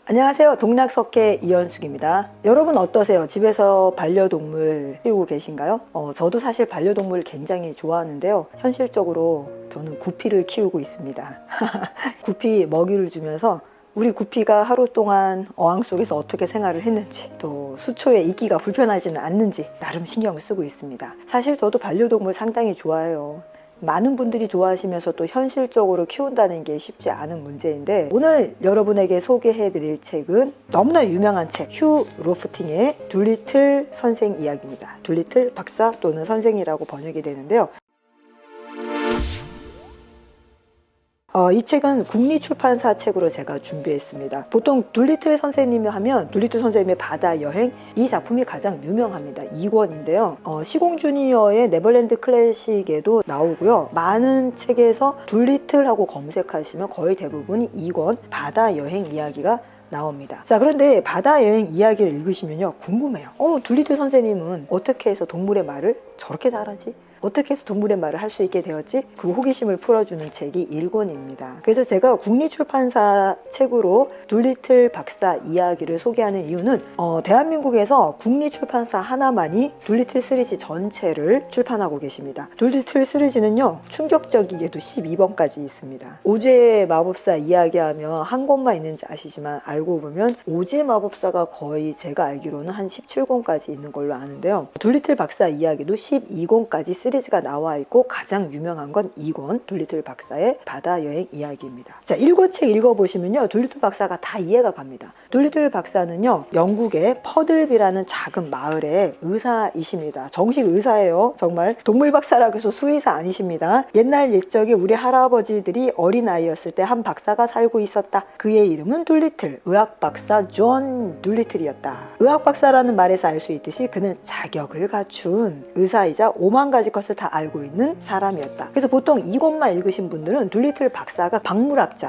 안녕하세요. 동락석회 이현숙입니다. 여러분 어떠세요? 집에서 반려동물 키우고 계신가요? 저도 사실 반려동물을 굉장히 좋아하는데요. 현실적으로 저는 구피를 키우고 있습니다. 구피 먹이를 주면서 우리 구피가 하루 동안 어항 속에서 어떻게 생활을 했는지, 또 수초에 있기가 불편하지는 않는지 나름 신경을 쓰고 있습니다. 사실 저도 반려동물 상당히 좋아해요. 많은 분들이 좋아하시면서 또 현실적으로 키운다는 게 쉽지 않은 문제인데, 오늘 여러분에게 소개해 드릴 책은 너무나 유명한 책, 휴 로프팅의 둘리틀 선생 이야기입니다. 둘리틀 박사 또는 선생이라고 번역이 되는데요. 이 책은 국립출판사 책으로 제가 준비했습니다. 보통 둘리틀 선생님이 하면 둘리틀 선생님의 바다 여행, 이 작품이 가장 유명합니다. 2권인데요. 시공 주니어의 네버랜드 클래식에도 나오고요. 많은 책에서 둘리틀하고 검색하시면 거의 대부분이 2권 바다 여행 이야기가 나옵니다. 자, 그런데 바다 여행 이야기를 읽으시면요, 궁금해요. 둘리틀 선생님은 어떻게 해서 동물의 말을 저렇게 잘하지? 어떻게 해서 동물의 말을 할 수 있게 되었지? 그 호기심을 풀어주는 책이 1권입니다. 그래서 제가 국립출판사 책으로 둘리틀 박사 이야기를 소개하는 이유는 대한민국에서 국립출판사 하나만이 둘리틀 시리즈 전체를 출판하고 계십니다. 둘리틀 시리즈는요, 충격적이게도 12권까지 있습니다. 오즈의 마법사 이야기하면 한 권만 있는지 아시지만, 알고 보면 오즈의 마법사가 거의 제가 알기로는 한 17권까지 있는 걸로 아는데요. 둘리틀 박사 이야기도 12권까지 시리즈가 나와 있고, 가장 유명한 건 2권 둘리틀 박사의 바다 여행 이야기입니다. 자, 1권 책 읽어보시면요, 둘리틀 박사가 다 이해가 갑니다. 둘리틀 박사는요, 영국의 퍼들비라는 작은 마을의 의사이십니다. 정식 의사예요. 정말 동물 박사라고 해서 수의사 아니십니다. 옛날 옛적에 우리 할아버지들이 어린아이였을 때 한 박사가 살고 있었다. 그의 이름은 둘리틀, 의학 박사 존 둘리틀이었다. 의학 박사라는 말에서 알 수 있듯이 그는 자격을 갖춘 의사이자 5만 가지 것을 다 알고 있는 사람이었다. 그래서 보통 이것만 읽으신 분들은 둘리틀 박사가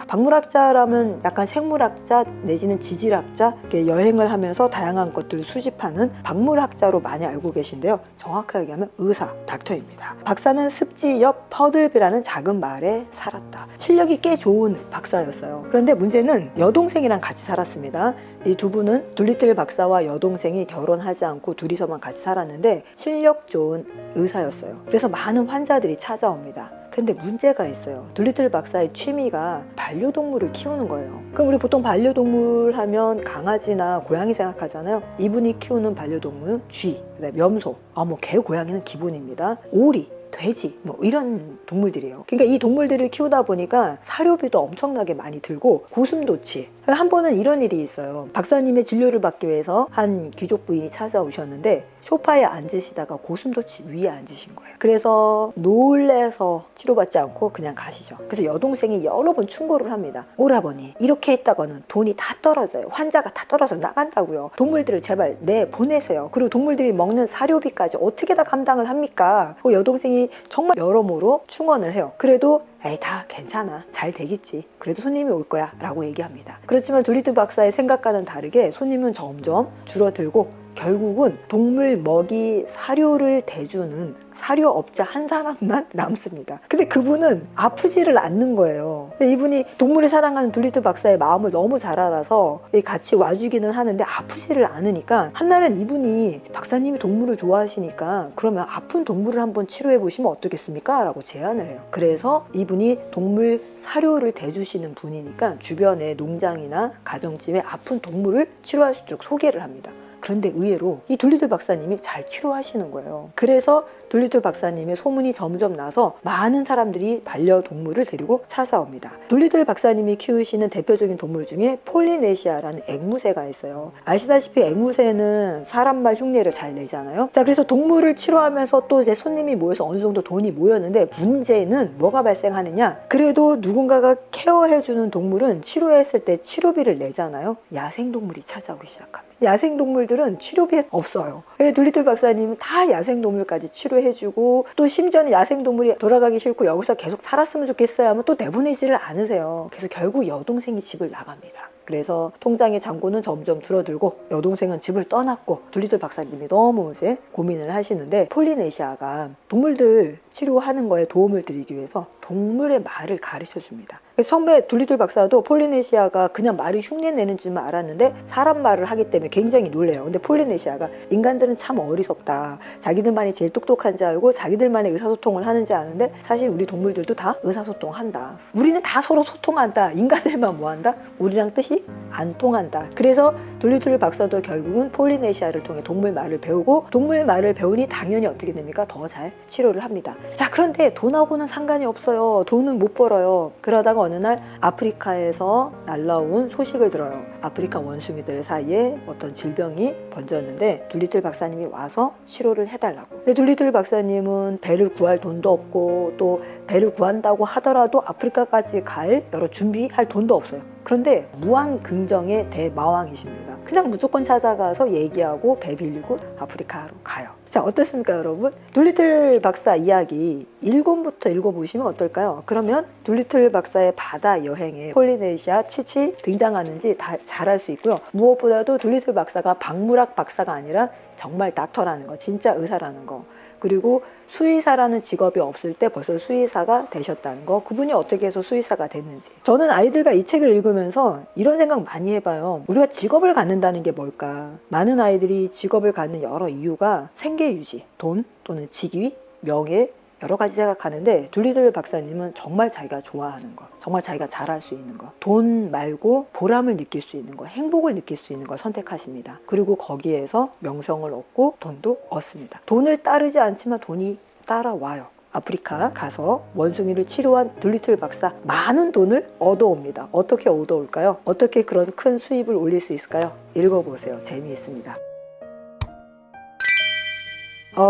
박물학자라면 약간 생물학자 내지는 지질학자, 여행을 하면서 다양한 것들을 수집하는 박물학자로 많이 알고 계신데요. 정확하게 얘기하면 의사, 닥터입니다. 박사는 습지 옆 퍼들비라는 작은 마을에 살았다. 실력이 꽤 좋은 박사였어요. 그런데 문제는 여동생이랑 같이 살았습니다. 이 두 분은 둘리틀 박사와 여동생이 결혼하지 않고 둘이서만 같이 살았는데 실력 좋은 의사였어요. 그래서 많은 환자들이 찾아옵니다. 그런데 문제가 있어요. 둘리틀 박사의 취미가 반려동물을 키우는 거예요. 그럼 우리 보통 반려동물 하면 강아지나 고양이 생각하잖아요. 이분이 키우는 반려동물은 쥐, 염소, 개, 고양이는 기본입니다. 오리, 돼지, 이런 동물들이에요. 그러니까 이 동물들을 키우다 보니까 사료비도 엄청나게 많이 들고, 고슴도치. 한 번은 이런 일이 있어요. 박사님의 진료를 받기 위해서 한 귀족 부인이 찾아오셨는데 소파에 앉으시다가 고슴도치 위에 앉으신 거예요. 그래서 놀래서 치료받지 않고 그냥 가시죠. 그래서 여동생이 여러 번 충고를 합니다. 오라버니, 이렇게 했다가는 돈이 다 떨어져요. 환자가 다 떨어져 나간다고요. 동물들을 제발 내보내세요. 그리고 동물들이 먹는 사료비까지 어떻게 다 감당을 합니까? 여동생이 정말 여러모로 충원을 해요. 그래도 에이, 다 괜찮아, 잘 되겠지, 그래도 손님이 올 거야 라고 얘기합니다. 그렇지만 둘리틀 박사의 생각과는 다르게 손님은 점점 줄어들고, 결국은 동물 먹이 사료를 대주는 사료업자 한 사람만 남습니다. 근데 그분은 아프지를 않는 거예요. 이분이 동물을 사랑하는 둘리틀 박사의 마음을 너무 잘 알아서 같이 와주기는 하는데 아프지를 않으니까, 한날은 이분이 박사님이 동물을 좋아하시니까 그러면 아픈 동물을 한번 치료해 보시면 어떻겠습니까? 라고 제안을 해요. 그래서 이분이 동물 사료를 대주시는 분이니까 주변의 농장이나 가정집에 아픈 동물을 치료할 수 있도록 소개를 합니다. 그런데 의외로 이 둘리틀 박사님이 잘 치료하시는 거예요. 그래서 둘리틀 박사님의 소문이 점점 나서 많은 사람들이 반려동물을 데리고 찾아옵니다. 둘리틀 박사님이 키우시는 대표적인 동물 중에 폴리네시아라는 앵무새가 있어요. 아시다시피 앵무새는 사람말 흉내를 잘 내잖아요. 자, 그래서 동물을 치료하면서 또 이제 손님이 모여서 어느 정도 돈이 모였는데, 문제는 뭐가 발생하느냐? 그래도 누군가가 케어해주는 동물은 치료했을 때 치료비를 내잖아요. 야생동물이 찾아오기 시작합니다. 야생동물들은 치료비 없어요. 둘리틀 박사님은 다 야생동물까지 치료해주고, 또 심지어는 야생동물이 돌아가기 싫고 여기서 계속 살았으면 좋겠어요 하면 또 내보내지를 않으세요. 그래서 결국 여동생이 집을 나갑니다. 그래서 통장의 잔고는 점점 줄어들고 여동생은 집을 떠났고, 둘리틀 박사님이 너무 이제 고민을 하시는데, 폴리네시아가 동물들 치료하는 거에 도움을 드리기 위해서 동물의 말을 가르쳐 줍니다. 처음에 둘리틀 박사도 폴리네시아가 그냥 말을 흉내내는 줄만 알았는데 사람 말을 하기 때문에 굉장히 놀래요. 근데 폴리네시아가 인간들은 참 어리석다. 자기들만이 제일 똑똑한 줄 알고 자기들만의 의사소통을 하는지 아는데 사실 우리 동물들도 다 의사소통한다. 우리는 다 서로 소통한다. 인간들만 뭐한다? 우리랑 뜻이 안 통한다. 그래서 둘리틀 박사도 결국은 폴리네시아를 통해 동물 말을 배우고 동물 말을 배우니 당연히 어떻게 됩니까? 더 잘 치료를 합니다. 자, 그런데 돈하고는 상관이 없어요. 돈은 못 벌어요. 그러다가 어느 날 아프리카에서 날라온 소식을 들어요. 아프리카 원숭이들 사이에 어떤 질병이 번졌는데 둘리틀 박사님이 와서 치료를 해달라고. 근데 둘리틀 박사님은 배를 구할 돈도 없고 또 배를 구한다고 하더라도 아프리카까지 갈 여러 준비할 돈도 없어요. 그런데 무한 긍정의 대마왕이십니다. 그냥 무조건 찾아가서 얘기하고 배 빌리고 아프리카로 가요. 자, 어떻습니까 여러분? 둘리틀 박사 이야기 1권부터 읽어보시면 어떨까요? 그러면 둘리틀 박사의 바다 여행에 폴리네시아 치치 등장하는지 다 잘 알 수 있고요. 무엇보다도 둘리틀 박사가 박물학 박사가 아니라 정말 닥터라는 거, 진짜 의사라는 거, 그리고 수의사라는 직업이 없을 때 벌써 수의사가 되셨다는 거, 그분이 어떻게 해서 수의사가 됐는지. 저는 아이들과 이 책을 읽으면서 이런 생각 많이 해봐요. 우리가 직업을 갖는다는 게 뭘까? 많은 아이들이 직업을 갖는 여러 이유가 생계 유지, 돈 또는 직위, 명예, 여러 가지 생각하는데 둘리틀 박사님은 정말 자기가 좋아하는 거, 정말 자기가 잘할 수 있는 거, 돈 말고 보람을 느낄 수 있는 거, 행복을 느낄 수 있는 걸 선택하십니다. 그리고 거기에서 명성을 얻고 돈도 얻습니다. 돈을 따르지 않지만 돈이 따라와요. 아프리카 가서 원숭이를 치료한 둘리틀 박사 많은 돈을 얻어옵니다. 어떻게 얻어올까요? 어떻게 그런 큰 수입을 올릴 수 있을까요? 읽어보세요. 재미있습니다.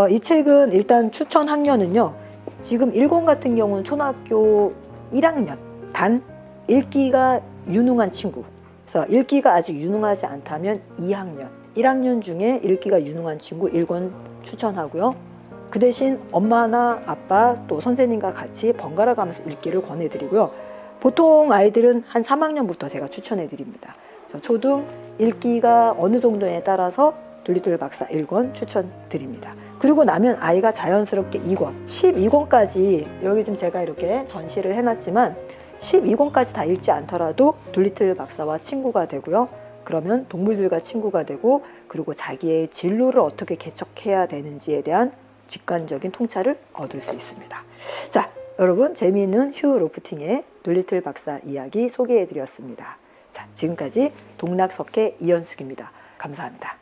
이 책은 일단 추천 학년은요. 지금 1권 같은 경우는 초등학교 1학년 단 읽기가 유능한 친구, 그래서 읽기가 아직 유능하지 않다면 2학년 1학년 중에 읽기가 유능한 친구 1권 추천하고요. 그 대신 엄마나 아빠 또 선생님과 같이 번갈아 가면서 읽기를 권해드리고요. 보통 아이들은 한 3학년부터 제가 추천해드립니다. 초등 읽기가 어느 정도에 따라서 둘리틀 박사 1권 추천드립니다. 그리고 나면 아이가 자연스럽게 2권, 12권까지 여기 지금 제가 이렇게 전시를 해놨지만 12권까지 다 읽지 않더라도 둘리틀 박사와 친구가 되고요. 그러면 동물들과 친구가 되고 그리고 자기의 진로를 어떻게 개척해야 되는지에 대한 직관적인 통찰을 얻을 수 있습니다. 자, 여러분 재미있는 휴 로프팅의 둘리틀 박사 이야기 소개해드렸습니다. 자, 지금까지 동락석회 이현숙입니다. 감사합니다.